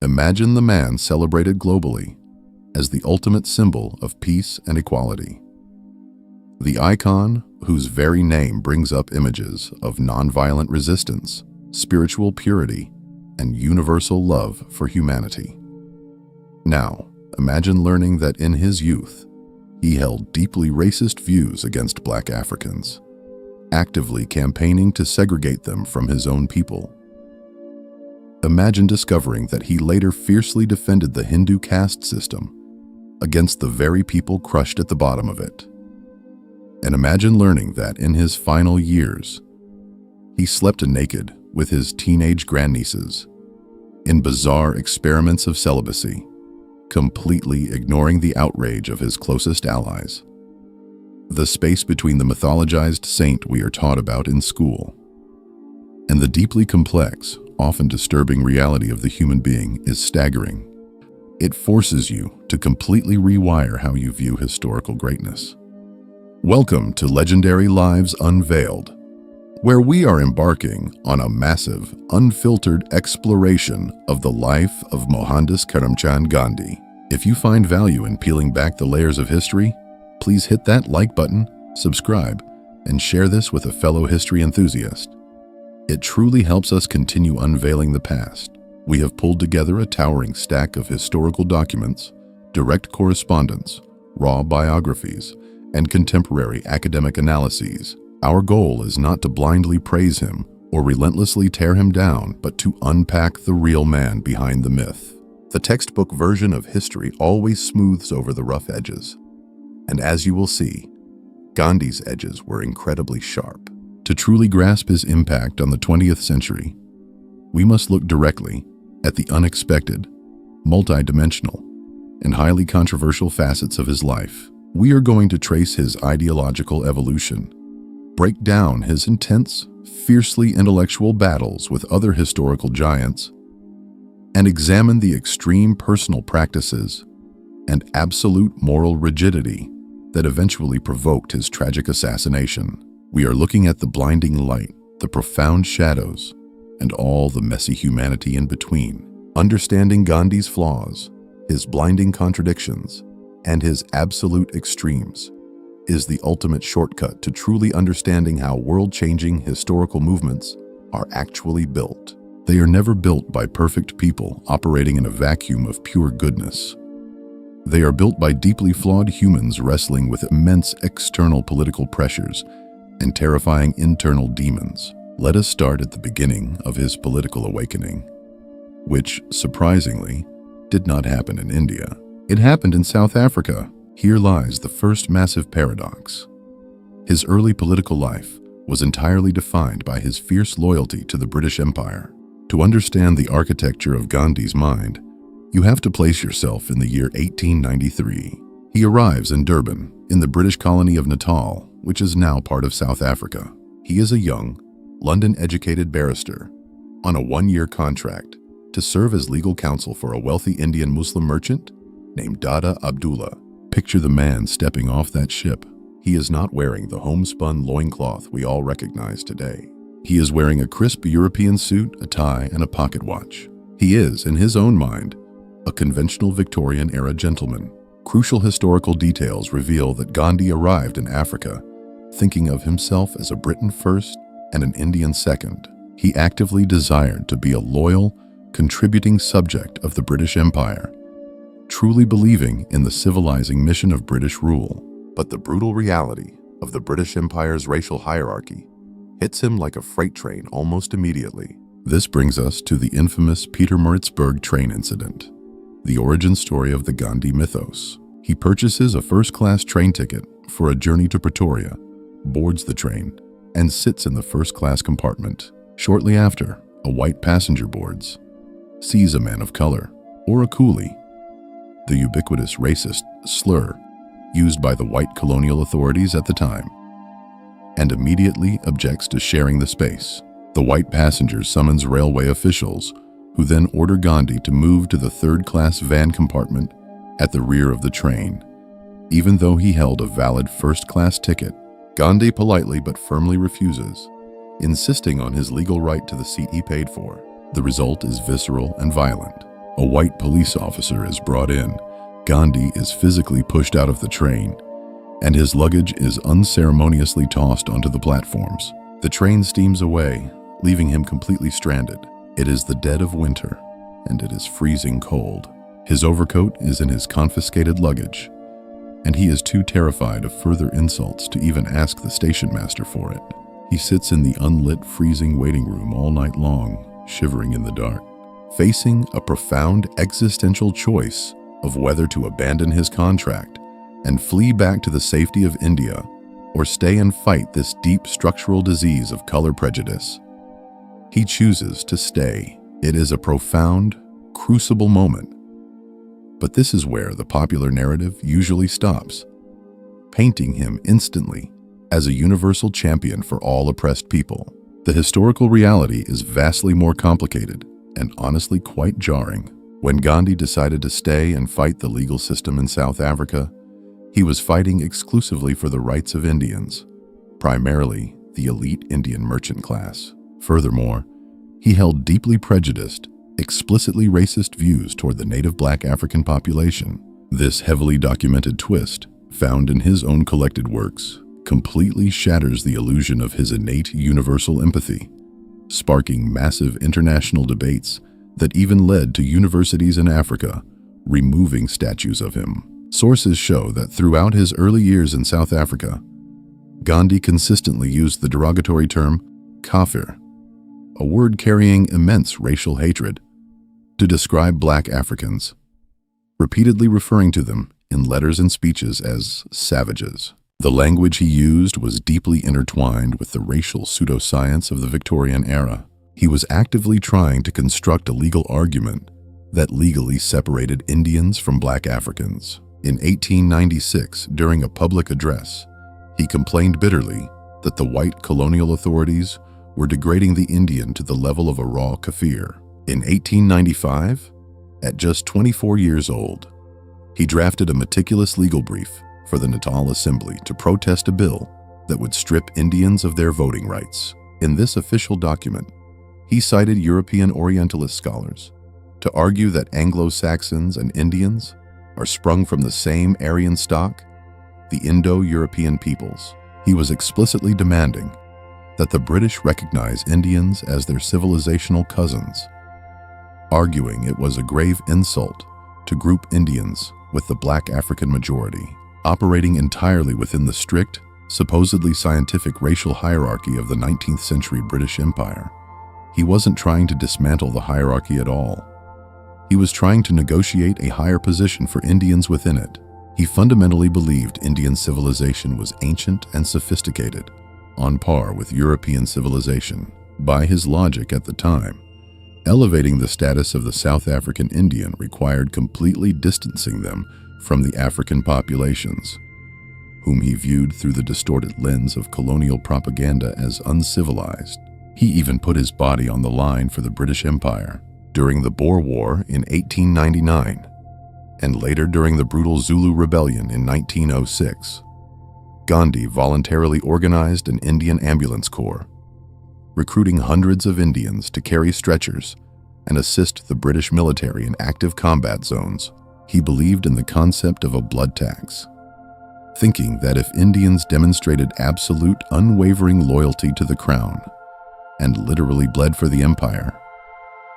Imagine the man celebrated globally as the ultimate symbol of peace and equality. The icon whose very name brings up images of nonviolent resistance, spiritual purity, and universal love for humanity. Now, imagine learning that in his youth, he held deeply racist views against Black Africans, actively campaigning to segregate them from his own people. Imagine discovering that he later fiercely defended the Hindu caste system against the very people crushed at the bottom of it. And imagine learning that in his final years, he slept naked with his teenage grandnieces in bizarre experiments of celibacy, completely ignoring the outrage of his closest allies. The space between the mythologized saint we are taught about in school and the deeply complex, often disturbing reality of the human being is staggering. It forces you to completely rewire how you view historical greatness. Welcome to Legendary Lives Unveiled, where we are embarking on a massive, unfiltered exploration of the life of Mohandas Karamchand Gandhi. If you find value in peeling back the layers of history, please hit that like button, subscribe, and share this with a fellow history enthusiast. It truly helps us continue unveiling the past. We have pulled together a towering stack of historical documents, direct correspondence, raw biographies, and contemporary academic analyses. Our goal is not to blindly praise him or relentlessly tear him down, but to unpack the real man behind the myth. The textbook version of history always smooths over the rough edges. And as you will see, Gandhi's edges were incredibly sharp. To truly grasp his impact on the 20th century, we must look directly at the unexpected, multidimensional, and highly controversial facets of his life. We are going to trace his ideological evolution, break down his intense, fiercely intellectual battles with other historical giants, and examine the extreme personal practices and absolute moral rigidity that eventually provoked his tragic assassination. We are looking at the blinding light, the profound shadows, and all the messy humanity in between. Understanding Gandhi's flaws, his blinding contradictions, and his absolute extremes is the ultimate shortcut to truly understanding how world-changing historical movements are actually built. They are never built by perfect people operating in a vacuum of pure goodness. They are built by deeply flawed humans wrestling with immense external political pressures and terrifying internal demons. Let us start at the beginning of his political awakening, which, surprisingly, did not happen in India. It happened in South Africa. Here lies the first massive paradox. His early political life was entirely defined by his fierce loyalty to the British Empire. To understand the architecture of Gandhi's mind, you have to place yourself in the year 1893. He arrives in Durban, in the British colony of Natal, which is now part of South Africa. He is a young, London-educated barrister on a one-year contract to serve as legal counsel for a wealthy Indian Muslim merchant named Dada Abdullah. Picture the man stepping off that ship. He is not wearing the homespun loincloth we all recognize today. He is wearing a crisp European suit, a tie, and a pocket watch. He is, in his own mind, a conventional Victorian-era gentleman. Crucial historical details reveal that Gandhi arrived in Africa thinking of himself as a Briton first and an Indian second. He actively desired to be a loyal, contributing subject of the British Empire, truly believing in the civilizing mission of British rule. But the brutal reality of the British Empire's racial hierarchy hits him like a freight train almost immediately. This brings us to the infamous Pietermaritzburg train incident, the origin story of the Gandhi mythos. He purchases a first-class train ticket for a journey to Pretoria, boards the train, and sits in the first-class compartment. Shortly after, a white passenger boards, sees a man of color, or a coolie, the ubiquitous racist slur used by the white colonial authorities at the time, and immediately objects to sharing the space. The white passenger summons railway officials, who then order Gandhi to move to the third-class van compartment at the rear of the train. Even though he held a valid first-class ticket, Gandhi politely but firmly refuses, insisting on his legal right to the seat he paid for. The result is visceral and violent. A white police officer is brought in. Gandhi is physically pushed out of the train, and his luggage is unceremoniously tossed onto the platforms. The train steams away, leaving him completely stranded. It is the dead of winter, and it is freezing cold. His overcoat is in his confiscated luggage, and he is too terrified of further insults to even ask the station master for it. He sits in the unlit, freezing waiting room all night long, shivering in the dark, facing a profound existential choice of whether to abandon his contract and flee back to the safety of India or stay and fight this deep structural disease of color prejudice. He chooses to stay. It is a profound, crucible moment. But this is where the popular narrative usually stops, painting him instantly as a universal champion for all oppressed people. The historical reality is vastly more complicated and honestly quite jarring. When Gandhi decided to stay and fight the legal system in South Africa, he was fighting exclusively for the rights of Indians, primarily the elite Indian merchant class. Furthermore, he held deeply prejudiced, explicitly racist views toward the native black African population. This heavily documented twist, found in his own collected works, completely shatters the illusion of his innate universal empathy, sparking massive international debates that even led to universities in Africa removing statues of him. Sources show that throughout his early years in South Africa, Gandhi consistently used the derogatory term kafir, a word carrying immense racial hatred, to describe black Africans, repeatedly referring to them in letters and speeches as savages. The language he used was deeply intertwined with the racial pseudoscience of the Victorian era. He was actively trying to construct a legal argument that legally separated Indians from black Africans. In 1896, during a public address, he complained bitterly that the white colonial authorities were degrading the Indian to the level of a raw kafir. In 1895, at just 24 years old, he drafted a meticulous legal brief for the Natal Assembly to protest a bill that would strip Indians of their voting rights. In this official document, he cited European Orientalist scholars to argue that Anglo-Saxons and Indians are sprung from the same Aryan stock, the Indo-European peoples. He was explicitly demanding that the British recognize Indians as their civilizational cousins, arguing it was a grave insult to group Indians with the black African majority. Operating entirely within the strict, supposedly scientific racial hierarchy of the 19th century British Empire, he wasn't trying to dismantle the hierarchy at all. He was trying to negotiate a higher position for Indians within it. He fundamentally believed Indian civilization was ancient and sophisticated, on par with European civilization. By his logic at the time, elevating the status of the South African Indian required completely distancing them from the African populations, whom he viewed through the distorted lens of colonial propaganda as uncivilized. He even put his body on the line for the British Empire during the Boer War in 1899, and later during the brutal Zulu Rebellion in 1906. Gandhi voluntarily organized an Indian ambulance corps, recruiting hundreds of Indians to carry stretchers and assist the British military in active combat zones. He believed in the concept of a blood tax, thinking that if Indians demonstrated absolute, unwavering loyalty to the crown and literally bled for the empire,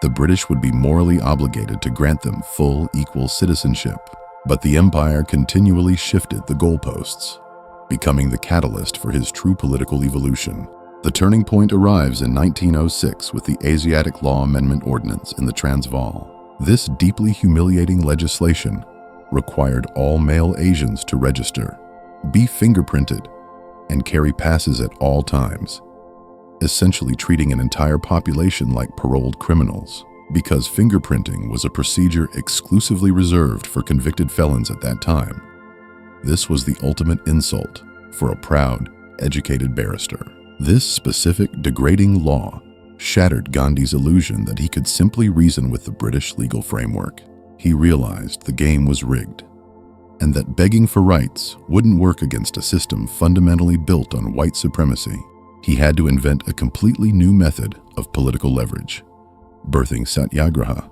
the British would be morally obligated to grant them full, equal citizenship. But the empire continually shifted the goalposts, becoming the catalyst for his true political evolution. The turning point arrives in 1906 with the Asiatic Law Amendment Ordinance in the Transvaal. This deeply humiliating legislation required all male Asians to register, be fingerprinted, and carry passes at all times, essentially treating an entire population like paroled criminals. Because fingerprinting was a procedure exclusively reserved for convicted felons at that time, this was the ultimate insult for a proud, educated barrister. This specific, degrading law shattered Gandhi's illusion that he could simply reason with the British legal framework. He realized the game was rigged, and that begging for rights wouldn't work against a system fundamentally built on white supremacy. He had to invent a completely new method of political leverage, birthing satyagraha,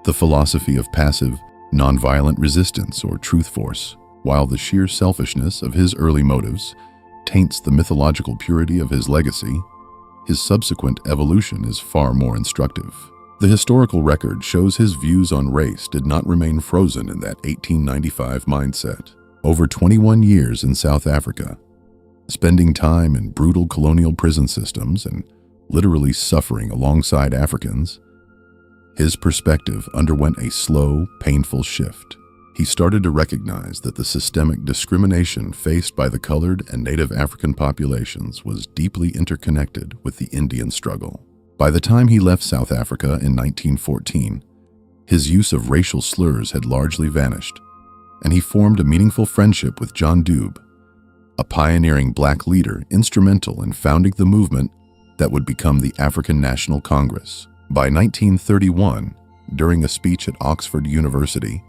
the philosophy of passive, nonviolent resistance or truth force, while the sheer selfishness of his early motives taints the mythological purity of his legacy, his subsequent evolution is far more instructive. The historical record shows his views on race did not remain frozen in that 1895 mindset. Over 21 years in South Africa, spending time in brutal colonial prison systems and literally suffering alongside Africans, his perspective underwent a slow, painful shift. He started to recognize that the systemic discrimination faced by the colored and Native African populations was deeply interconnected with the Indian struggle. By the time he left South Africa in 1914, his use of racial slurs had largely vanished, and he formed a meaningful friendship with John Dube, a pioneering black leader instrumental in founding the movement that would become the African National Congress. By 1931, during a speech at Oxford University,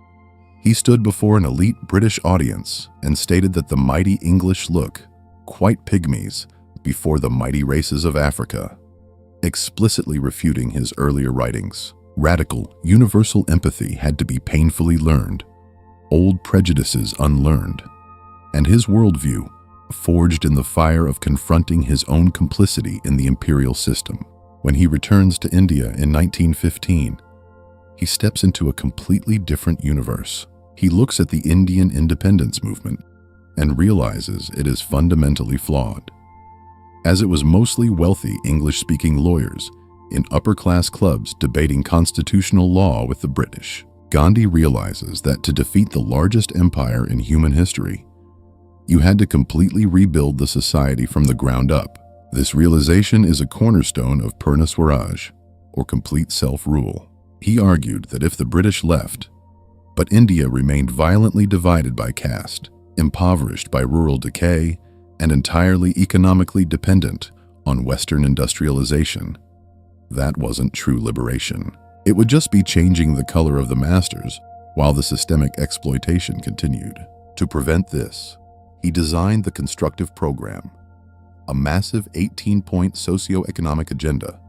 he stood before an elite British audience and stated that the mighty English look quite pygmies before the mighty races of Africa, explicitly refuting his earlier writings. Radical, universal empathy had to be painfully learned, old prejudices unlearned, and his worldview forged in the fire of confronting his own complicity in the imperial system. When he returns to India in 1915, he steps into a completely different universe. He looks at the Indian independence movement and realizes it is fundamentally flawed. As it was mostly wealthy English-speaking lawyers in upper-class clubs debating constitutional law with the British, Gandhi realizes that to defeat the largest empire in human history, you had to completely rebuild the society from the ground up. This realization is a cornerstone of Purna Swaraj, or complete self-rule. He argued that if the British left, but India remained violently divided by caste, impoverished by rural decay, and entirely economically dependent on Western industrialization, that wasn't true liberation. It would just be changing the color of the masters while the systemic exploitation continued. To prevent this, he designed the constructive program, a massive 18-point socio-economic agenda,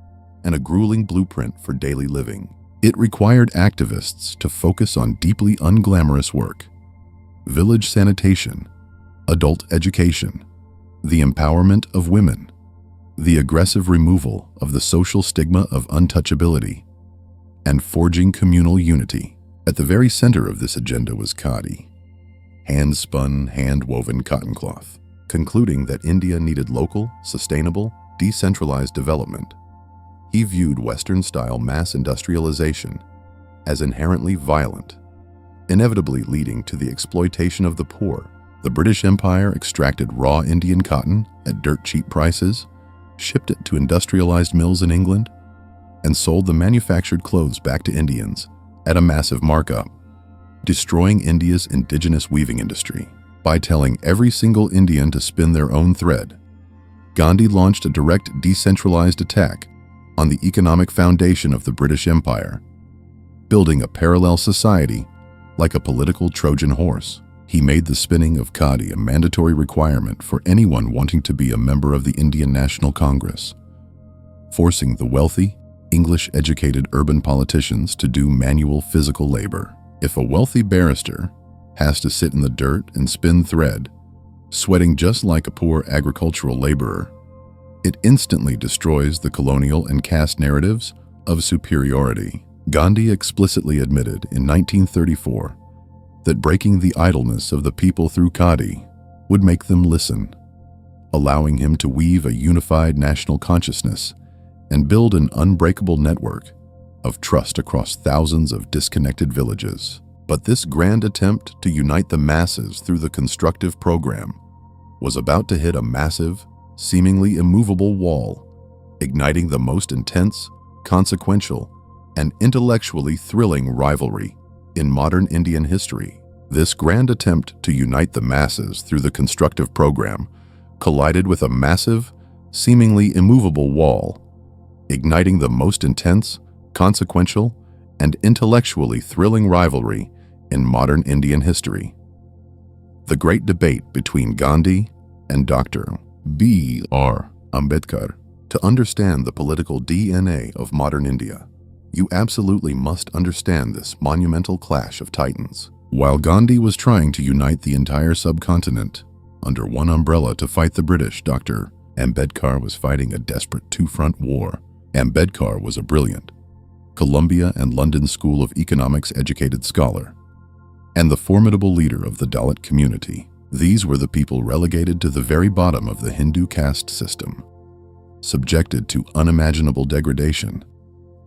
and a grueling blueprint for daily living. It required activists to focus on deeply unglamorous work: village sanitation, adult education, the empowerment of women, the aggressive removal of the social stigma of untouchability, and forging communal unity. At the very center of this agenda was khadi, hand-spun, hand-woven cotton cloth, concluding that India needed local, sustainable, decentralized development. He viewed Western-style mass industrialization as inherently violent, inevitably leading to the exploitation of the poor. The British Empire extracted raw Indian cotton at dirt-cheap prices, shipped it to industrialized mills in England, and sold the manufactured clothes back to Indians at a massive markup, destroying India's indigenous weaving industry. By telling every single Indian to spin their own thread, Gandhi launched a direct decentralized attack on the economic foundation of the British Empire, building a parallel society like a political Trojan horse. He made the spinning of khadi a mandatory requirement for anyone wanting to be a member of the Indian National Congress, forcing the wealthy, English-educated urban politicians to do manual physical labor. If a wealthy barrister has to sit in the dirt and spin thread, sweating just like a poor agricultural laborer, it instantly destroys the colonial and caste narratives of superiority. Gandhi explicitly admitted in 1934 that breaking the idleness of the people through khadi would make them listen, allowing him to weave a unified national consciousness and build an unbreakable network of trust across thousands of disconnected villages. But this grand attempt to unite the masses through the constructive program was about to hit a massive, seemingly immovable wall, igniting the most intense, consequential, and intellectually thrilling rivalry in modern Indian history. This grand attempt to unite the masses through the constructive program collided with a massive, seemingly immovable wall, igniting the most intense, consequential, and intellectually thrilling rivalry in modern Indian history. The great debate between Gandhi and Dr. B.R. Ambedkar. To understand the political DNA of modern India, You absolutely must understand this monumental clash of titans. While Gandhi was trying to unite the entire subcontinent under one umbrella to fight the British, Dr. Ambedkar was fighting a desperate two-front war. Ambedkar was a brilliant Columbia and London School of Economics educated scholar and the formidable leader of the Dalit community. These were the people relegated to the very bottom of the Hindu caste system, subjected to unimaginable degradation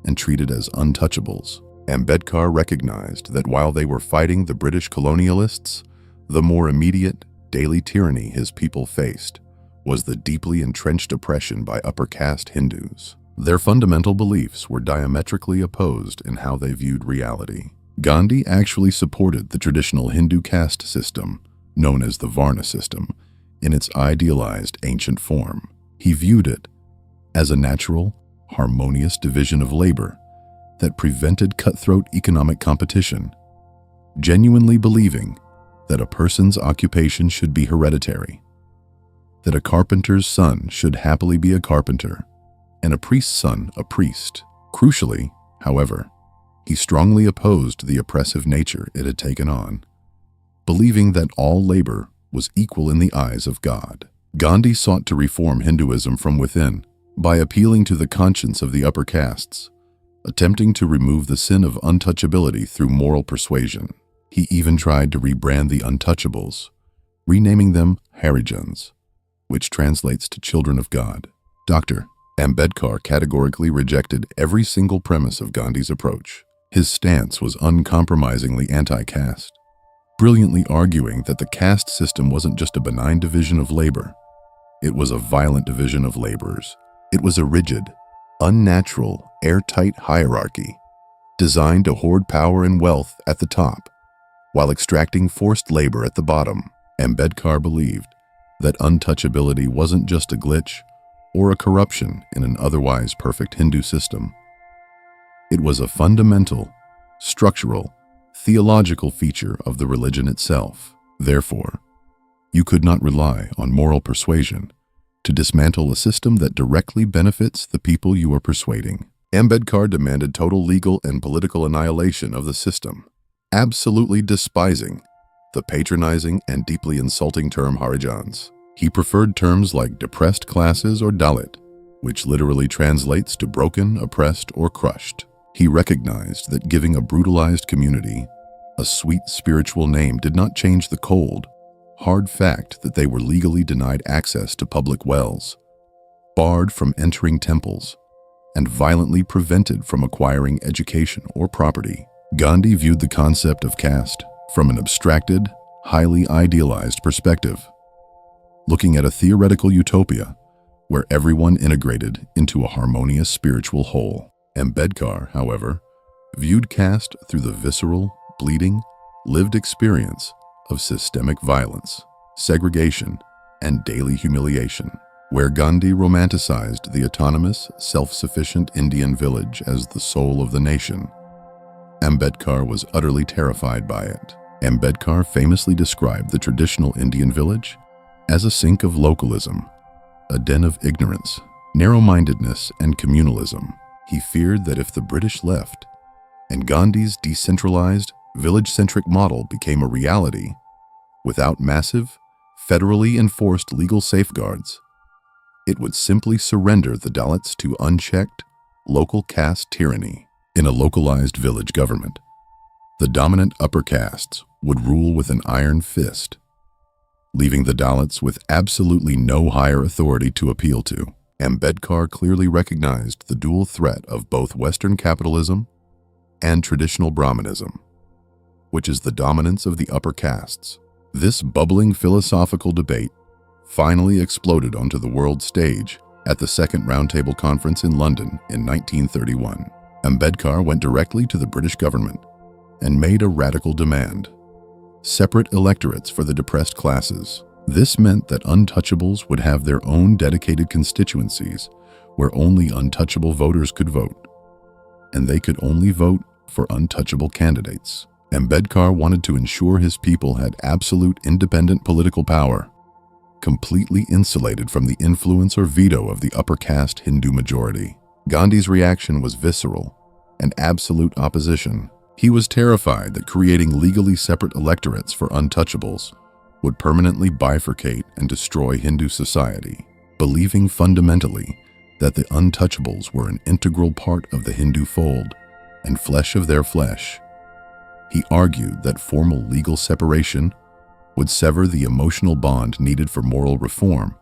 and treated as untouchables. Ambedkar recognized that while they were fighting the British colonialists, the more immediate, daily tyranny his people faced was the deeply entrenched oppression by upper caste Hindus. Their fundamental beliefs were diametrically opposed in how they viewed reality. Gandhi actually supported the traditional Hindu caste system, known as the Varna system, in its idealized ancient form. He viewed it as a natural, harmonious division of labor that prevented cutthroat economic competition, genuinely believing that a person's occupation should be hereditary, that a carpenter's son should happily be a carpenter, and a priest's son a priest. Crucially, however, he strongly opposed the oppressive nature it had taken on, believing that all labor was equal in the eyes of God. Gandhi sought to reform Hinduism from within by appealing to the conscience of the upper castes, attempting to remove the sin of untouchability through moral persuasion. He even tried to rebrand the untouchables, renaming them Harijans, which translates to children of God. Dr. Ambedkar categorically rejected every single premise of Gandhi's approach. His stance was uncompromisingly anti-caste, brilliantly arguing that the caste system wasn't just a benign division of labor, it was a violent division of laborers. It was a rigid, unnatural, airtight hierarchy designed to hoard power and wealth at the top while extracting forced labor at the bottom. Ambedkar believed that untouchability wasn't just a glitch or a corruption in an otherwise perfect Hindu system. It was a fundamental, structural, theological feature of the religion itself. Therefore, you could not rely on moral persuasion to dismantle a system that directly benefits the people you are persuading. Ambedkar demanded total legal and political annihilation of the system, absolutely despising the patronizing and deeply insulting term Harijans. He preferred terms like depressed classes or Dalit, which literally translates to broken, oppressed, or crushed. He recognized that giving a brutalized community a sweet spiritual name did not change the cold, hard fact that they were legally denied access to public wells, barred from entering temples, and violently prevented from acquiring education or property. Gandhi viewed the concept of caste from an abstracted, highly idealized perspective, looking at a theoretical utopia where everyone integrated into a harmonious spiritual whole. Ambedkar, however, viewed caste through the visceral, bleeding, lived experience of systemic violence, segregation, and daily humiliation. Where Gandhi romanticized the autonomous, self-sufficient Indian village as the soul of the nation, Ambedkar was utterly terrified by it. Ambedkar famously described the traditional Indian village as a sink of localism, a den of ignorance, narrow-mindedness, and communalism. He feared that if the British left and Gandhi's decentralized, village-centric model became a reality, without massive, federally enforced legal safeguards, it would simply surrender the Dalits to unchecked, local caste tyranny. In a localized village government, the dominant upper castes would rule with an iron fist, leaving the Dalits with absolutely no higher authority to appeal to. Ambedkar clearly recognized the dual threat of both Western capitalism and traditional Brahmanism, which is the dominance of the upper castes. This bubbling philosophical debate finally exploded onto the world stage at the Second Roundtable Conference in London in 1931. Ambedkar went directly to the British government and made a radical demand: separate electorates for the depressed classes. This meant that untouchables would have their own dedicated constituencies where only untouchable voters could vote, and they could only vote for untouchable candidates. Ambedkar wanted to ensure his people had absolute independent political power, completely insulated from the influence or veto of the upper caste Hindu majority. Gandhi's reaction was visceral and absolute opposition. He was terrified that creating legally separate electorates for untouchables would permanently bifurcate and destroy Hindu society. Believing fundamentally that the untouchables were an integral part of the Hindu fold and flesh of their flesh, he argued that formal legal separation would sever the emotional bond needed for moral reform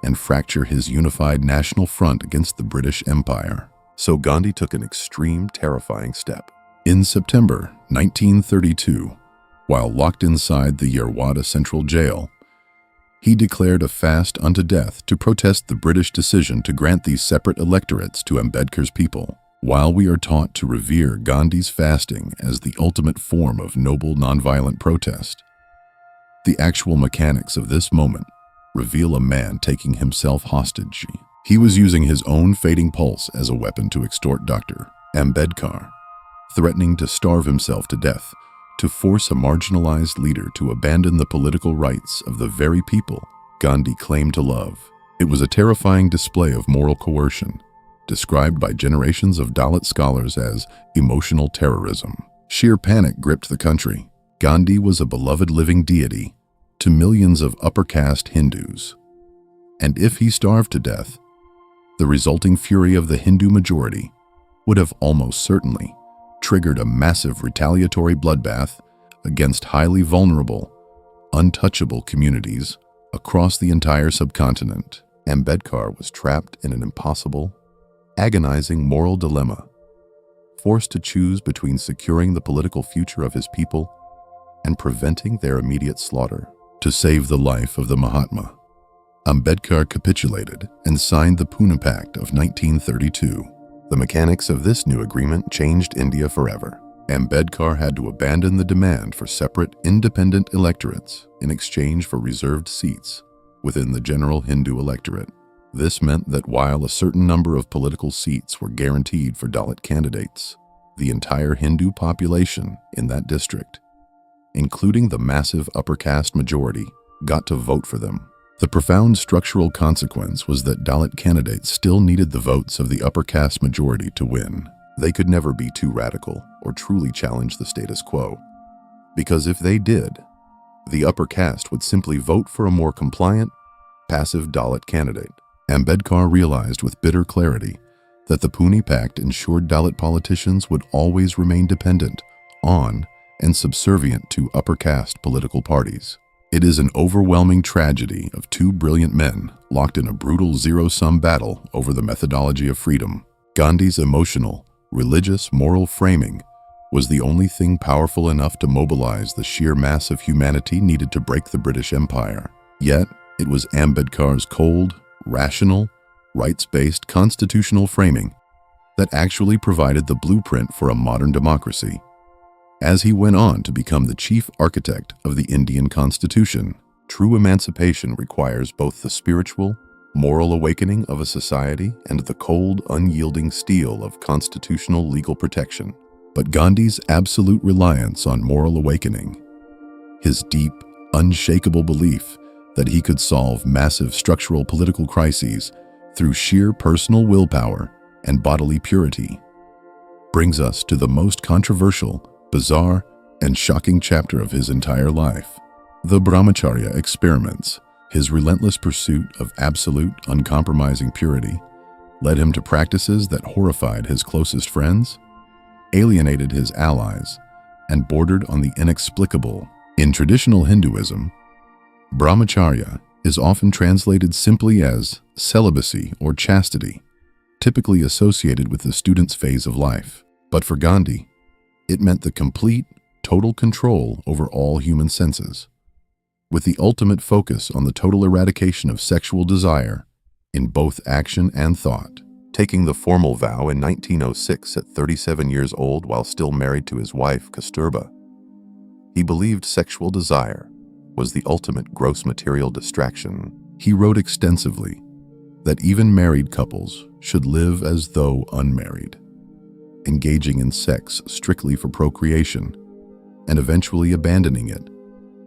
and fracture his unified national front against the British Empire. So Gandhi took an extreme, terrifying step. In September 1932, while locked inside the Yerwada Central Jail, he declared a fast unto death to protest the British decision to grant these separate electorates to Ambedkar's people. While we are taught to revere Gandhi's fasting as the ultimate form of noble nonviolent protest, the actual mechanics of this moment reveal a man taking himself hostage. He was using his own fading pulse as a weapon to extort Dr. Ambedkar, threatening to starve himself to death to force a marginalized leader to abandon the political rights of the very people Gandhi claimed to love. It was a terrifying display of moral coercion, described by generations of Dalit scholars as emotional terrorism. Sheer panic gripped the country. Gandhi was a beloved living deity to millions of upper caste Hindus, and if he starved to death, the resulting fury of the Hindu majority would have almost certainly triggered a massive retaliatory bloodbath against highly vulnerable, untouchable communities across the entire subcontinent. Ambedkar was trapped in an impossible, agonizing moral dilemma, forced to choose between securing the political future of his people and preventing their immediate slaughter. To save the life of the Mahatma, Ambedkar capitulated and signed the Pune Pact of 1932. The mechanics of this new agreement changed India forever. Ambedkar had to abandon the demand for separate, independent electorates in exchange for reserved seats within the general Hindu electorate. This meant that while a certain number of political seats were guaranteed for Dalit candidates, the entire Hindu population in that district, including the massive upper caste majority, got to vote for them. The profound structural consequence was that Dalit candidates still needed the votes of the upper caste majority to win. They could never be too radical or truly challenge the status quo, because if they did, the upper caste would simply vote for a more compliant, passive Dalit candidate. Ambedkar realized with bitter clarity that the Pune Pact ensured Dalit politicians would always remain dependent on and subservient to upper caste political parties. It is an overwhelming tragedy of two brilliant men locked in a brutal zero-sum battle over the methodology of freedom. Gandhi's emotional, religious, moral framing was the only thing powerful enough to mobilize the sheer mass of humanity needed to break the British Empire. Yet, it was Ambedkar's cold, rational, rights-based constitutional framing that actually provided the blueprint for a modern democracy. As he went on to become the chief architect of the Indian Constitution, true emancipation requires both the spiritual, moral awakening of a society and the cold, unyielding steel of constitutional legal protection. But Gandhi's absolute reliance on moral awakening, his deep, unshakable belief that he could solve massive structural political crises through sheer personal willpower and bodily purity, brings us to the most controversial, bizarre, and shocking chapter of his entire life. The Brahmacharya experiments. His relentless pursuit of absolute, uncompromising purity led him to practices that horrified his closest friends, alienated his allies, and bordered on the inexplicable. In traditional Hinduism, Brahmacharya is often translated simply as celibacy or chastity, typically associated with the student's phase of life. But for Gandhi, it meant the complete, total control over all human senses, with the ultimate focus on the total eradication of sexual desire in both action and thought. Taking the formal vow in 1906 at 37 years old while still married to his wife, Kasturba, he believed sexual desire was the ultimate gross material distraction. He wrote extensively that even married couples should live as though unmarried, engaging in sex strictly for procreation and eventually abandoning it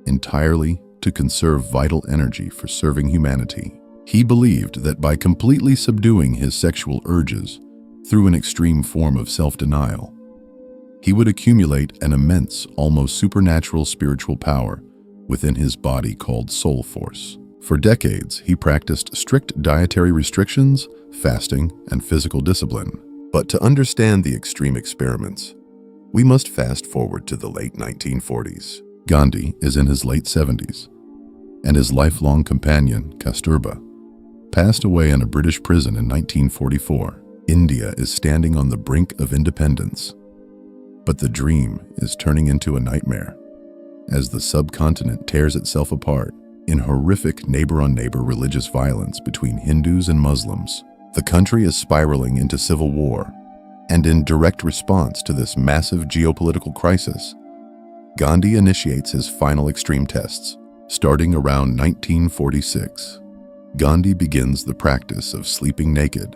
entirely to conserve vital energy for serving humanity. He believed that by completely subduing his sexual urges Through an extreme form of self-denial, he would accumulate an immense, almost supernatural spiritual power within his body called soul force. For decades, he practiced strict dietary restrictions, fasting, and physical discipline. But to understand the extreme experiments, we must fast forward to the late 1940s. Gandhi is in his late 70s, and his lifelong companion, Kasturba, passed away in a British prison in 1944. India is standing on the brink of independence, but the dream is turning into a nightmare as the subcontinent tears itself apart in horrific neighbor-on-neighbor religious violence between Hindus and Muslims. The country is spiraling into civil war, and in direct response to this massive geopolitical crisis, Gandhi initiates his final extreme tests. Starting around 1946, Gandhi begins the practice of sleeping naked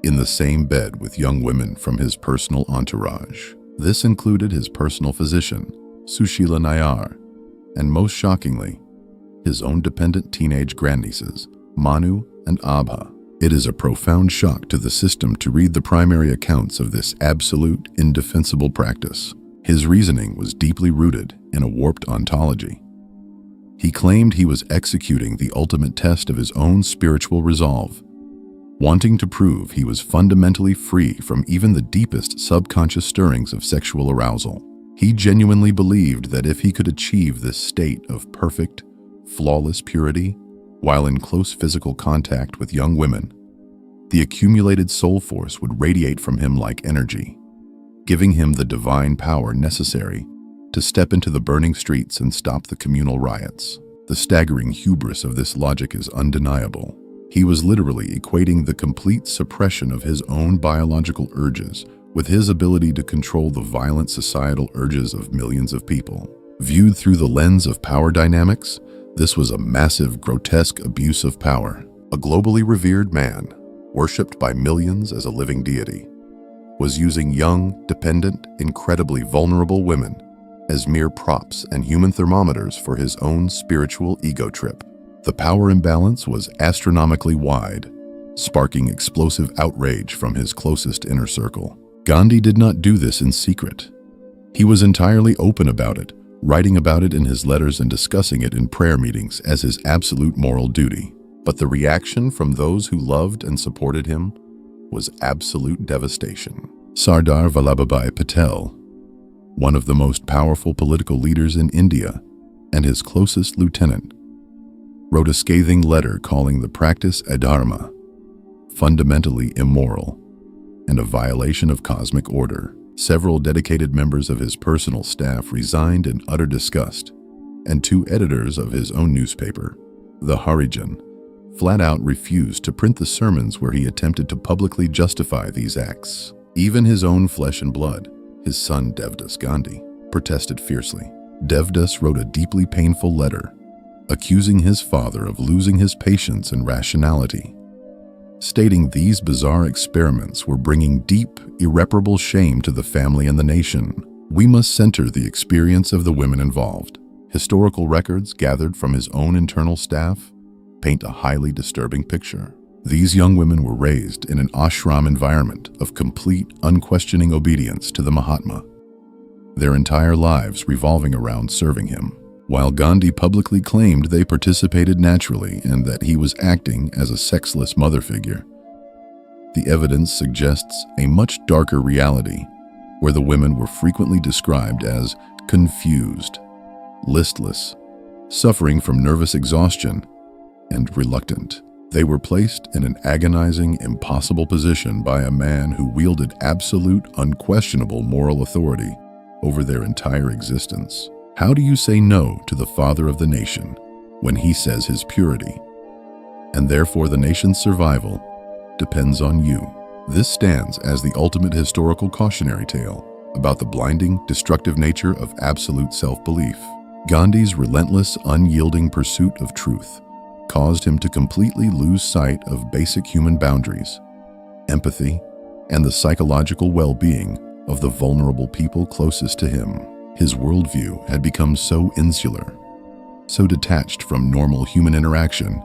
in the same bed with young women from his personal entourage. This included his personal physician, Sushila Nair, and most shockingly, his own dependent teenage grandnieces, Manu and Abha. It is a profound shock to the system to read the primary accounts of this absolute, indefensible practice. His reasoning was deeply rooted in a warped ontology. He claimed he was executing the ultimate test of his own spiritual resolve, wanting to prove he was fundamentally free from even the deepest subconscious stirrings of sexual arousal. He genuinely believed that if he could achieve this state of perfect, flawless purity while in close physical contact with young women, the accumulated soul force would radiate from him like energy, giving him the divine power necessary to step into the burning streets and stop the communal riots. The staggering hubris of this logic is undeniable. He was literally equating the complete suppression of his own biological urges with his ability to control the violent societal urges of millions of people. Viewed through the lens of power dynamics, this was a massive, grotesque abuse of power. A globally revered man, worshipped by millions as a living deity, was using young, dependent, incredibly vulnerable women as mere props and human thermometers for his own spiritual ego trip. The power imbalance was astronomically wide, sparking explosive outrage from his closest inner circle. Gandhi did not do this in secret. He was entirely open about it, writing about it in his letters and discussing it in prayer meetings as his absolute moral duty. But the reaction from those who loved and supported him was absolute devastation. Sardar Vallabhbhai Patel, one of the most powerful political leaders in India and his closest lieutenant, wrote a scathing letter calling the practice adharma, fundamentally immoral, and a violation of cosmic order. Several dedicated members of his personal staff resigned in utter disgust, and 2 editors of his own newspaper, the Harijan, flat out refused to print the sermons where he attempted to publicly justify these acts. Even his own flesh and blood, his son Devdas Gandhi, protested fiercely. Devdas wrote a deeply painful letter, accusing his father of losing his patience and rationality, stating these bizarre experiments were bringing deep, irreparable shame to the family and the nation. We must center the experience of the women involved. Historical records gathered from his own internal staff paint a highly disturbing picture. These young women were raised in an ashram environment of complete, unquestioning obedience to the Mahatma, their entire lives revolving around serving him. While Gandhi publicly claimed they participated naturally and that he was acting as a sexless mother figure, the evidence suggests a much darker reality where the women were frequently described as confused, listless, suffering from nervous exhaustion, and reluctant. They were placed in an agonizing, impossible position by a man who wielded absolute, unquestionable moral authority over their entire existence. How do you say no to the father of the nation when he says his purity, and therefore the nation's survival, depends on you? This stands as the ultimate historical cautionary tale about the blinding, destructive nature of absolute self-belief. Gandhi's relentless, unyielding pursuit of truth caused him to completely lose sight of basic human boundaries, empathy, and the psychological well-being of the vulnerable people closest to him. His worldview had become so insular, so detached from normal human interaction,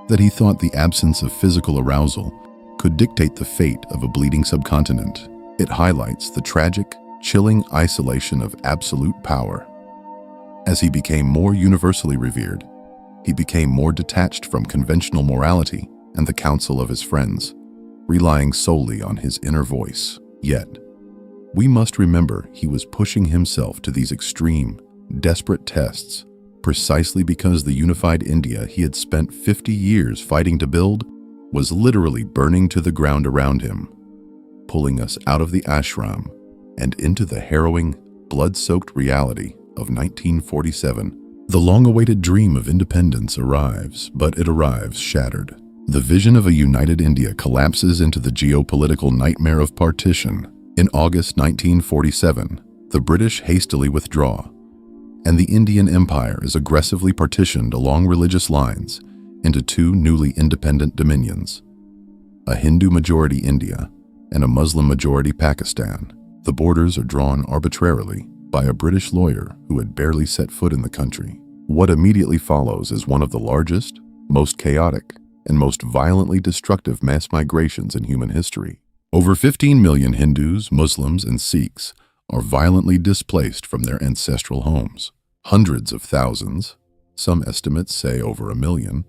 that he thought the absence of physical arousal could dictate the fate of a bleeding subcontinent. It highlights the tragic, chilling isolation of absolute power. As he became more universally revered, he became more detached from conventional morality and the counsel of his friends, relying solely on his inner voice. Yet, we must remember he was pushing himself to these extreme, desperate tests precisely because the unified India he had spent 50 years fighting to build was literally burning to the ground around him, pulling us out of the ashram and into the harrowing, blood-soaked reality of 1947. The long-awaited dream of independence arrives, but it arrives shattered. The vision of a united India collapses into the geopolitical nightmare of partition. In August 1947, the British hastily withdraw, and the Indian Empire is aggressively partitioned along religious lines into two newly independent dominions, a Hindu-majority India and a Muslim-majority Pakistan. The borders are drawn arbitrarily by a British lawyer who had barely set foot in the country. What immediately follows is one of the largest, most chaotic, and most violently destructive mass migrations in human history. Over 15 million Hindus, Muslims, and Sikhs are violently displaced from their ancestral homes. Hundreds of thousands, some estimates say over 1 million,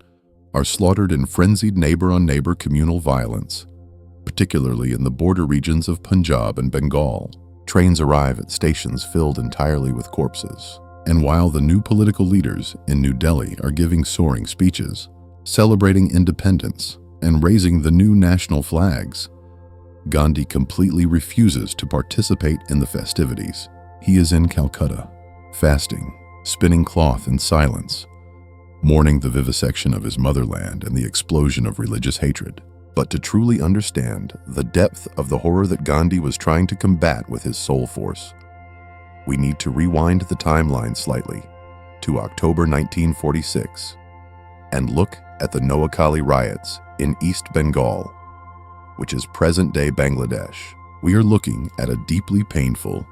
are slaughtered in frenzied neighbor-on-neighbor communal violence, particularly in the border regions of Punjab and Bengal. Trains arrive at stations filled entirely with corpses. And while the new political leaders in New Delhi are giving soaring speeches, celebrating independence, and raising the new national flags, Gandhi completely refuses to participate in the festivities. He is in Calcutta, fasting, spinning cloth in silence, mourning the vivisection of his motherland and the explosion of religious hatred. But to truly understand the depth of the horror that Gandhi was trying to combat with his soul force, we need to rewind the timeline slightly to October 1946 and look at the Noakhali riots in East Bengal, which is present-day Bangladesh. We are looking at a deeply painful,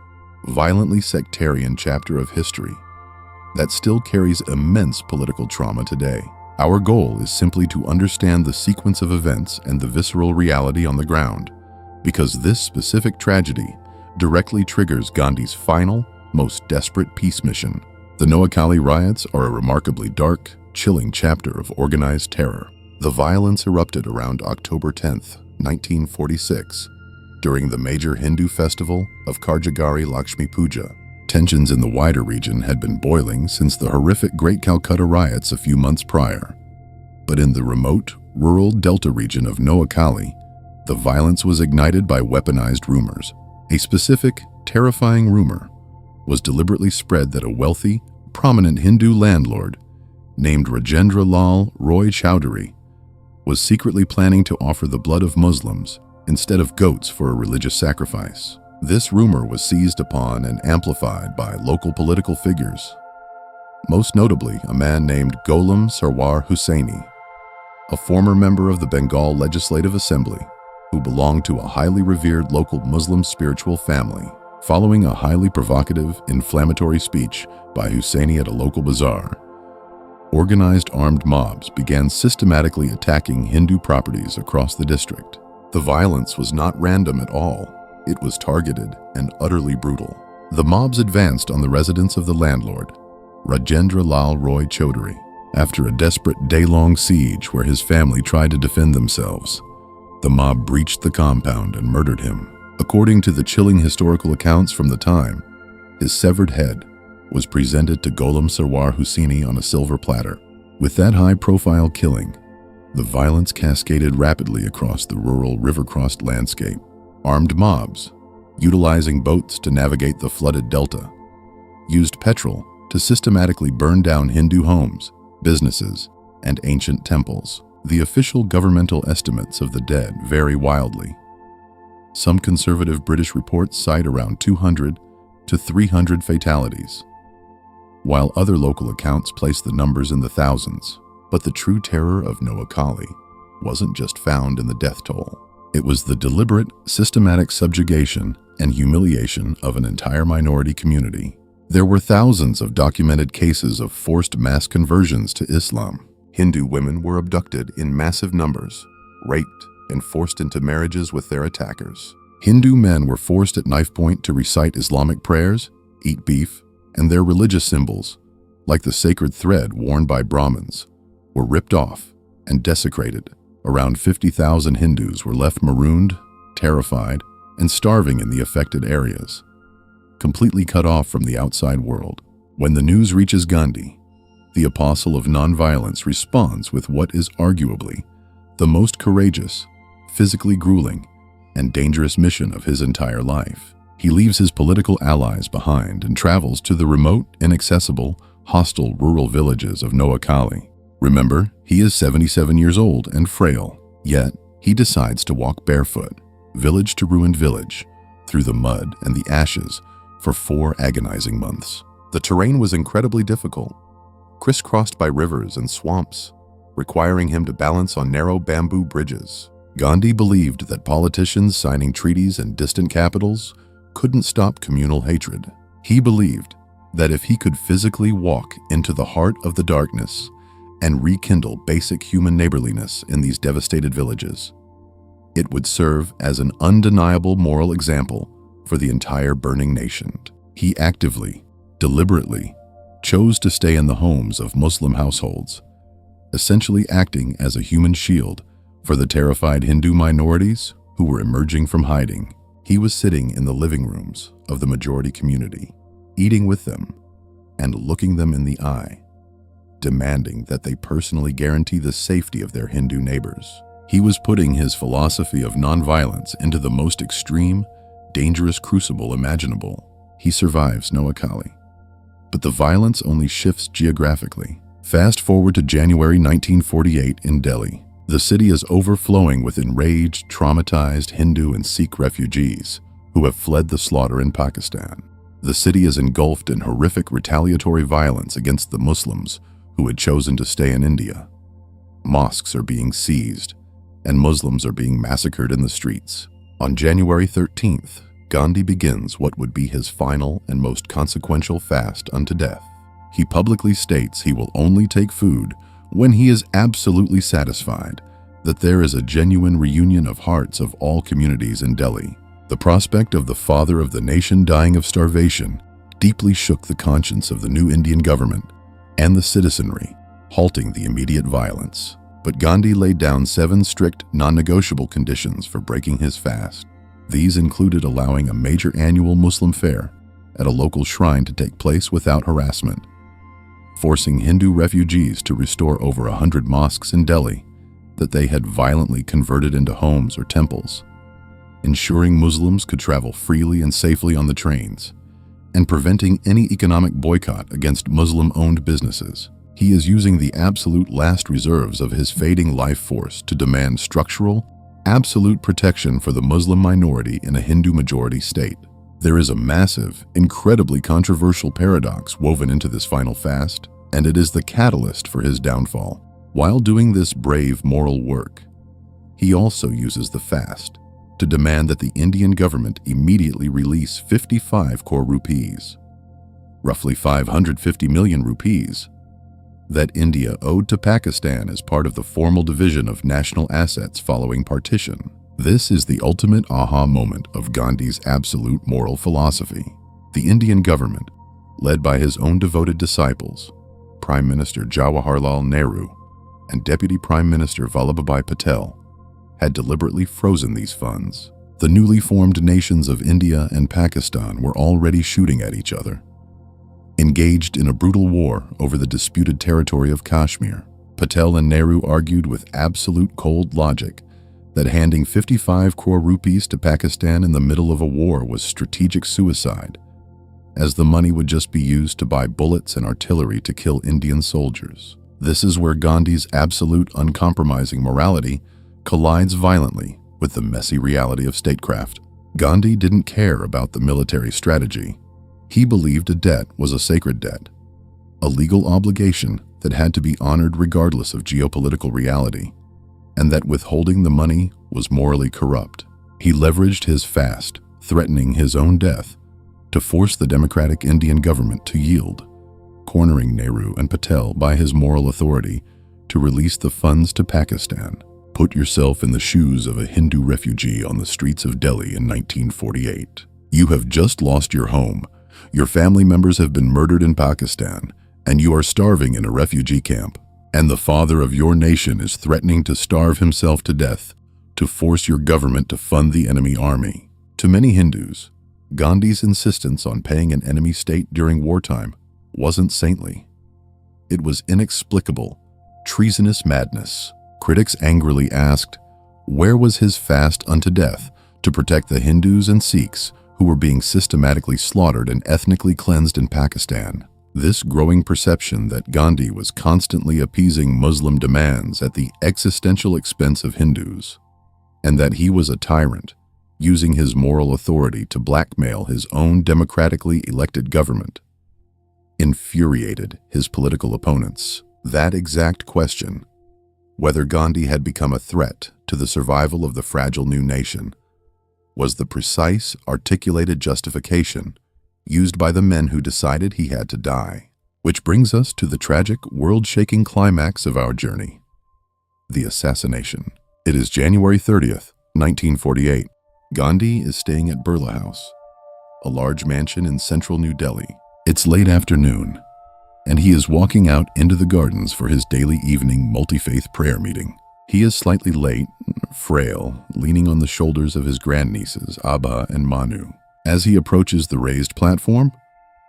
violently sectarian chapter of history that still carries immense political trauma today. Our goal is simply to understand the sequence of events and the visceral reality on the ground, because this specific tragedy directly triggers Gandhi's final, most desperate peace mission. The Noakhali riots are a remarkably dark, chilling chapter of organized terror. The violence erupted around October 10th, 1946, during the major Hindu festival of Karjagari Lakshmi Puja. Tensions in the wider region had been boiling since the horrific Great Calcutta riots a few months prior. But in the remote, rural delta region of Noakhali, the violence was ignited by weaponized rumors. A specific, terrifying rumor was deliberately spread that a wealthy, prominent Hindu landlord named Rajendra Lal Roy Chowdhury was secretly planning to offer the blood of Muslims instead of goats for a religious sacrifice. This rumor was seized upon and amplified by local political figures, most notably a man named Ghulam Sarwar Hussaini, a former member of the Bengal Legislative Assembly who belonged to a highly revered local Muslim spiritual family. Following a highly provocative, inflammatory speech by Hussaini at a local bazaar, organized armed mobs began systematically attacking Hindu properties across the district. The violence was not random at all. It was targeted and utterly brutal. The mobs advanced on the residence of the landlord, Rajendra Lal Roy Chowdhury. After a desperate day-long siege where his family tried to defend themselves, the mob breached the compound and murdered him. According to the chilling historical accounts from the time, his severed head was presented to Ghulam Sarwar Hussaini on a silver platter. With that high-profile killing, the violence cascaded rapidly across the rural river-crossed landscape. Armed mobs, utilizing boats to navigate the flooded delta, used petrol to systematically burn down Hindu homes, businesses, and ancient temples. The official governmental estimates of the dead vary wildly. Some conservative British reports cite around 200 to 300 fatalities, while other local accounts place the numbers in the thousands. But the true terror of Noakhali wasn't just found in the death toll. It was the deliberate, systematic subjugation and humiliation of an entire minority community. There were thousands of documented cases of forced mass conversions to Islam. Hindu women were abducted in massive numbers, raped, and forced into marriages with their attackers. Hindu men were forced at knife point to recite Islamic prayers, eat beef, and their religious symbols, like the sacred thread worn by Brahmins, were ripped off and desecrated. Around 50,000 Hindus were left marooned, terrified, and starving in the affected areas, completely cut off from the outside world. When the news reaches Gandhi, the apostle of nonviolence responds with what is arguably the most courageous, physically grueling, and dangerous mission of his entire life. He leaves his political allies behind and travels to the remote, inaccessible, hostile rural villages of Noakhali. Remember, he is 77 years old and frail, yet he decides to walk barefoot, village to ruined village, through the mud and the ashes for 4 agonizing months. The terrain was incredibly difficult, crisscrossed by rivers and swamps, requiring him to balance on narrow bamboo bridges. Gandhi believed that politicians signing treaties in distant capitals couldn't stop communal hatred. He believed that if he could physically walk into the heart of the darkness and rekindle basic human neighborliness in these devastated villages, it would serve as an undeniable moral example for the entire burning nation. He actively, deliberately, chose to stay in the homes of Muslim households, essentially acting as a human shield for the terrified Hindu minorities who were emerging from hiding. He was sitting in the living rooms of the majority community, eating with them and looking them in the eye, demanding that they personally guarantee the safety of their Hindu neighbors. He was putting his philosophy of nonviolence into the most extreme, dangerous crucible imaginable. He survives Noakhali, but the violence only shifts geographically. Fast forward to January 1948 in Delhi. The city is overflowing with enraged, traumatized Hindu and Sikh refugees who have fled the slaughter in Pakistan. The city is engulfed in horrific retaliatory violence against the Muslims who had chosen to stay in India. Mosques are being seized, and Muslims are being massacred in the streets. On January 13th, Gandhi begins what would be his final and most consequential fast unto death. He publicly states he will only take food when he is absolutely satisfied that there is a genuine reunion of hearts of all communities in Delhi. The prospect of the father of the nation dying of starvation deeply shook the conscience of the new Indian government and the citizenry, halting the immediate violence. But Gandhi laid down 7 strict, non-negotiable conditions for breaking his fast. These included allowing a major annual Muslim fair at a local shrine to take place without harassment, forcing Hindu refugees to restore over 100 mosques in Delhi that they had violently converted into homes or temples, ensuring Muslims could travel freely and safely on the trains, and preventing any economic boycott against Muslim-owned businesses. He is using the absolute last reserves of his fading life force to demand structural, absolute protection for the Muslim minority in a Hindu-majority state. There is a massive, incredibly controversial paradox woven into this final fast, and it is the catalyst for his downfall. While doing this brave moral work, he also uses the fast to demand that the Indian government immediately release 55 crore rupees, roughly 550 million rupees, that India owed to Pakistan as part of the formal division of national assets following partition. This is the ultimate aha moment of Gandhi's absolute moral philosophy. The Indian government, led by his own devoted disciples, Prime Minister Jawaharlal Nehru and Deputy Prime Minister Vallabhbhai Patel, had deliberately frozen these funds. The newly formed nations of India and Pakistan were already shooting at each other, engaged in a brutal war over the disputed territory of Kashmir. Patel and Nehru argued with absolute cold logic that handing 55 crore rupees to Pakistan in the middle of a war was strategic suicide, as the money would just be used to buy bullets and artillery to kill Indian soldiers. This is where Gandhi's absolute uncompromising morality collides violently with the messy reality of statecraft. Gandhi didn't care about the military strategy. He believed a debt was a sacred debt, a legal obligation that had to be honored regardless of geopolitical reality, and that withholding the money was morally corrupt. He leveraged his fast, threatening his own death, to force the democratic Indian government to yield, cornering Nehru and Patel by his moral authority to release the funds to Pakistan. Put yourself in the shoes of a Hindu refugee on the streets of Delhi in 1948. You have just lost your home, your family members have been murdered in Pakistan, and you are starving in a refugee camp. And the father of your nation is threatening to starve himself to death to force your government to fund the enemy army. To many Hindus, Gandhi's insistence on paying an enemy state during wartime wasn't saintly. It was inexplicable, treasonous madness. Critics angrily asked, where was his fast unto death to protect the Hindus and Sikhs who were being systematically slaughtered and ethnically cleansed in Pakistan? This growing perception that Gandhi was constantly appeasing Muslim demands at the existential expense of Hindus, and that he was a tyrant, using his moral authority to blackmail his own democratically elected government, infuriated his political opponents. That exact question, whether Gandhi had become a threat to the survival of the fragile new nation, was the precise, articulated justification used by the men who decided he had to die. Which brings us to the tragic, world-shaking climax of our journey: the assassination. It is January 30th, 1948. Gandhi is staying at Birla House, a large mansion in central New Delhi. It's late afternoon, and he is walking out into the gardens for his daily evening multi-faith prayer meeting. He is slightly late, frail, leaning on the shoulders of his grandnieces, Abha and Manu. As he approaches the raised platform,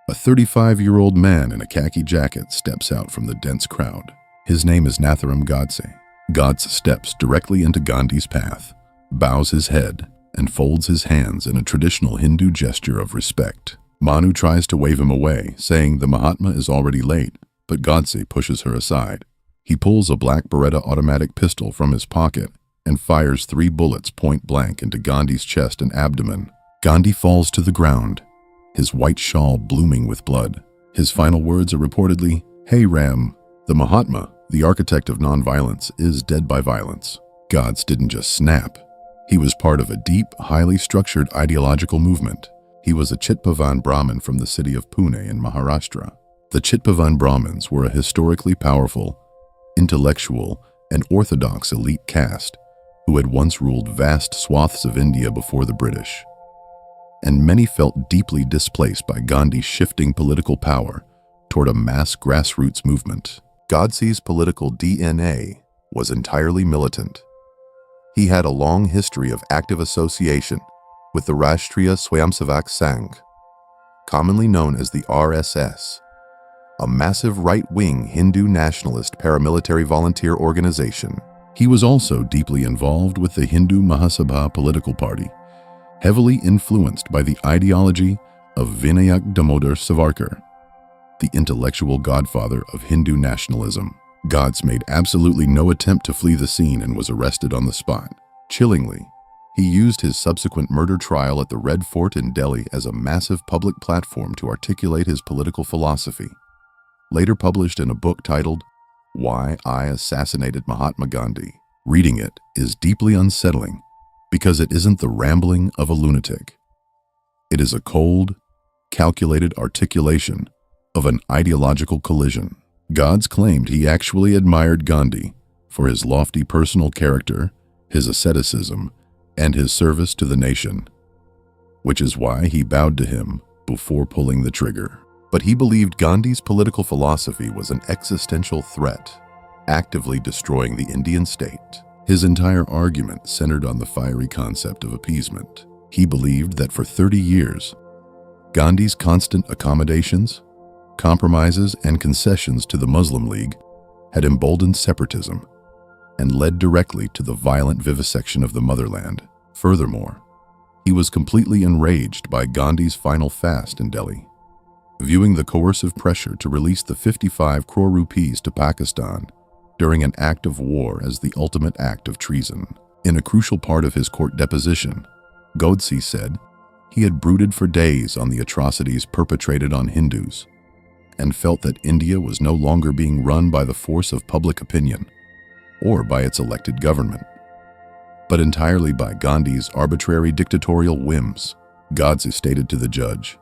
a 35-year-old man in a khaki jacket steps out from the dense crowd. His name is Nathuram Godse. Godse steps directly into Gandhi's path, bows his head, and folds his hands in a traditional Hindu gesture of respect. Manu tries to wave him away, saying the Mahatma is already late, but Godse pushes her aside. He pulls a black Beretta automatic pistol from his pocket and fires 3 bullets point blank into Gandhi's chest and abdomen. Gandhi falls to the ground, his white shawl blooming with blood. His final words are reportedly, "Hey Ram, the Mahatma, the architect of nonviolence, is dead by violence." Godse didn't just snap. He was part of a deep, highly structured ideological movement. He was a Chitpavan Brahmin from the city of Pune in Maharashtra. The Chitpavan Brahmins were a historically powerful, intellectual, and orthodox elite caste who had once ruled vast swaths of India before the British. And many felt deeply displaced by Gandhi's shifting political power toward a mass grassroots movement. Godse's political DNA was entirely militant. He had a long history of active association with the Rashtriya Swayamsevak Sangh, commonly known as the RSS, a massive right-wing Hindu nationalist paramilitary volunteer organization. He was also deeply involved with the Hindu Mahasabha political party, heavily influenced by the ideology of Vinayak Damodar Savarkar, the intellectual godfather of Hindu nationalism. Godse made absolutely no attempt to flee the scene and was arrested on the spot. Chillingly, he used his subsequent murder trial at the Red Fort in Delhi as a massive public platform to articulate his political philosophy, later published in a book titled Why I Assassinated Mahatma Gandhi. Reading it is deeply unsettling because it isn't the rambling of a lunatic. It is a cold, calculated articulation of an ideological collision. Godse claimed he actually admired Gandhi for his lofty personal character, his asceticism, and his service to the nation, which is why he bowed to him before pulling the trigger. But he believed Gandhi's political philosophy was an existential threat, actively destroying the Indian state. His entire argument centered on the fiery concept of appeasement. He believed that for 30 years, Gandhi's constant accommodations, compromises, and concessions to the Muslim League had emboldened separatism and led directly to the violent vivisection of the motherland. Furthermore, he was completely enraged by Gandhi's final fast in Delhi, viewing the coercive pressure to release the 55 crore rupees to Pakistan during an act of war as the ultimate act of treason. In a crucial part of his court deposition, Godse said he had brooded for days on the atrocities perpetrated on Hindus and felt that India was no longer being run by the force of public opinion or by its elected government, but entirely by Gandhi's arbitrary dictatorial whims. Godse stated to the judge,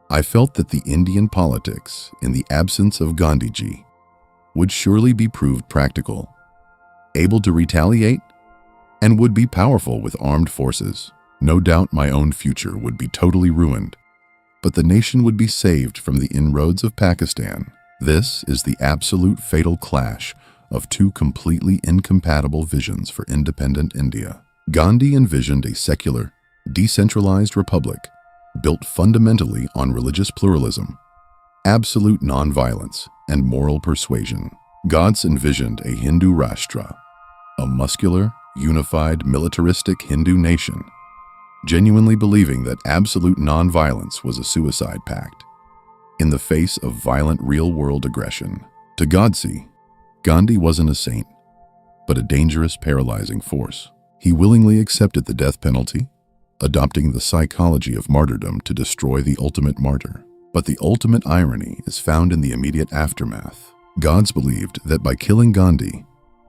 "I felt that the Indian politics, in the absence of Gandhiji, would surely be proved practical, able to retaliate, and would be powerful with armed forces. No doubt my own future would be totally ruined, but the nation would be saved from the inroads of Pakistan. This is the absolute fatal clash of two completely incompatible visions for independent India. Gandhi envisioned a secular, decentralized republic built fundamentally on religious pluralism, absolute nonviolence, and moral persuasion. Gandhi envisioned a Hindu Rashtra, a muscular, unified, militaristic Hindu nation, genuinely believing that absolute nonviolence was a suicide pact in the face of violent real-world aggression. To Gandhi wasn't a saint, but a dangerous, paralyzing force. He willingly accepted the death penalty, adopting the psychology of martyrdom to destroy the ultimate martyr. But the ultimate irony is found in the immediate aftermath. Gandhi believed that by killing Gandhi,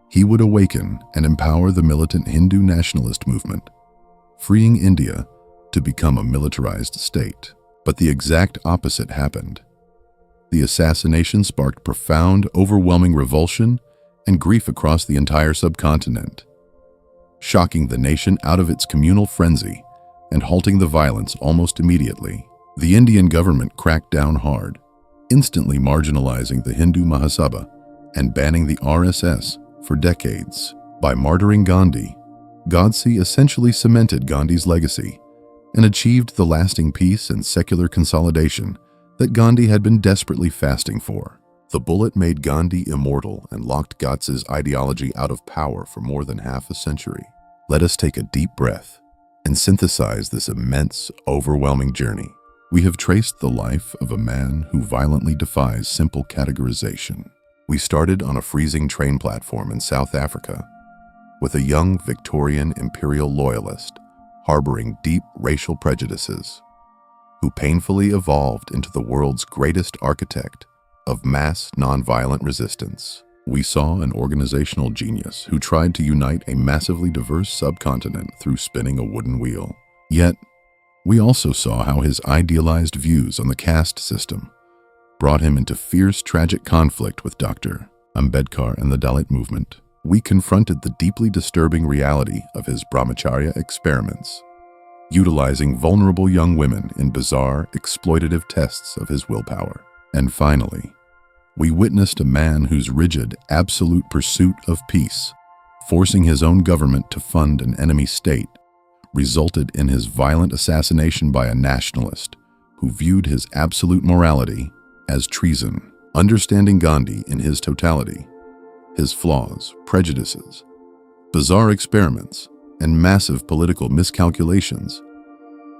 he would awaken and empower the militant Hindu nationalist movement, freeing India to become a militarized state. But the exact opposite happened. The assassination sparked profound, overwhelming revulsion and grief across the entire subcontinent, shocking the nation out of its communal frenzy and halting the violence almost immediately. The Indian government cracked down hard, instantly marginalizing the Hindu Mahasabha and banning the RSS for decades. By martyring Gandhi, Gandhi essentially cemented Gandhi's legacy and achieved the lasting peace and secular consolidation that Gandhi had been desperately fasting for. The bullet made Gandhi immortal and locked Gandhi's ideology out of power for more than half a century. Let us take a deep breath and synthesize this immense, overwhelming journey. We have traced the life of a man who violently defies simple categorization. We started on a freezing train platform in South Africa with a young Victorian imperial loyalist harboring deep racial prejudices, who painfully evolved into the world's greatest architect of mass nonviolent resistance. We saw an organizational genius who tried to unite a massively diverse subcontinent through spinning a wooden wheel. Yet, we also saw how his idealized views on the caste system brought him into fierce, tragic conflict with Dr. Ambedkar and the Dalit movement. We confronted the deeply disturbing reality of his brahmacharya experiments, utilizing vulnerable young women in bizarre, exploitative tests of his willpower. And finally, we witnessed a man whose rigid, absolute pursuit of peace, forcing his own government to fund an enemy state, resulted in his violent assassination by a nationalist who viewed his absolute morality as treason. Understanding Gandhi in his totality, his flaws, prejudices, bizarre experiments, and massive political miscalculations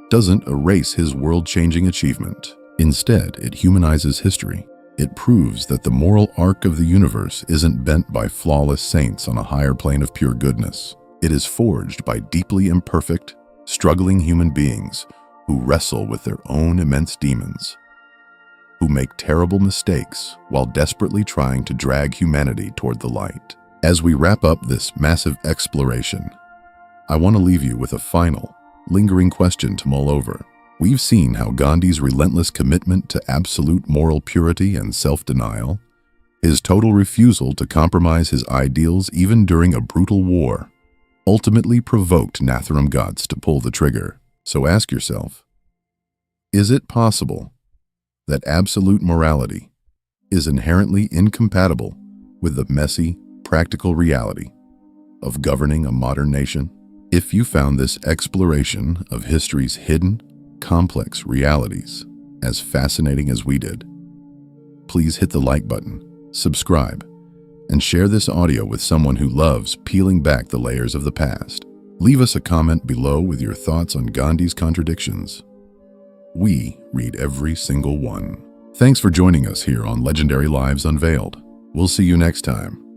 doesn't erase his world-changing achievement. Instead, it humanizes history. It proves that the moral arc of the universe isn't bent by flawless saints on a higher plane of pure goodness. It is forged by deeply imperfect, struggling human beings who wrestle with their own immense demons, who make terrible mistakes while desperately trying to drag humanity toward the light. As we wrap up this massive exploration, I want to leave you with a final, lingering question to mull over. We've seen how Gandhi's relentless commitment to absolute moral purity and self-denial, his total refusal to compromise his ideals even during a brutal war, ultimately provoked Nathuram Gandhi to pull the trigger. So ask yourself, is it possible that absolute morality is inherently incompatible with the messy, practical reality of governing a modern nation? If you found this exploration of history's hidden, complex realities as fascinating as we did, please hit the like button, subscribe, and share this audio with someone who loves peeling back the layers of the past. Leave us a comment below with your thoughts on Gandhi's contradictions. We read every single one. Thanks for joining us here on Legendary Lives Unveiled. We'll see you next time.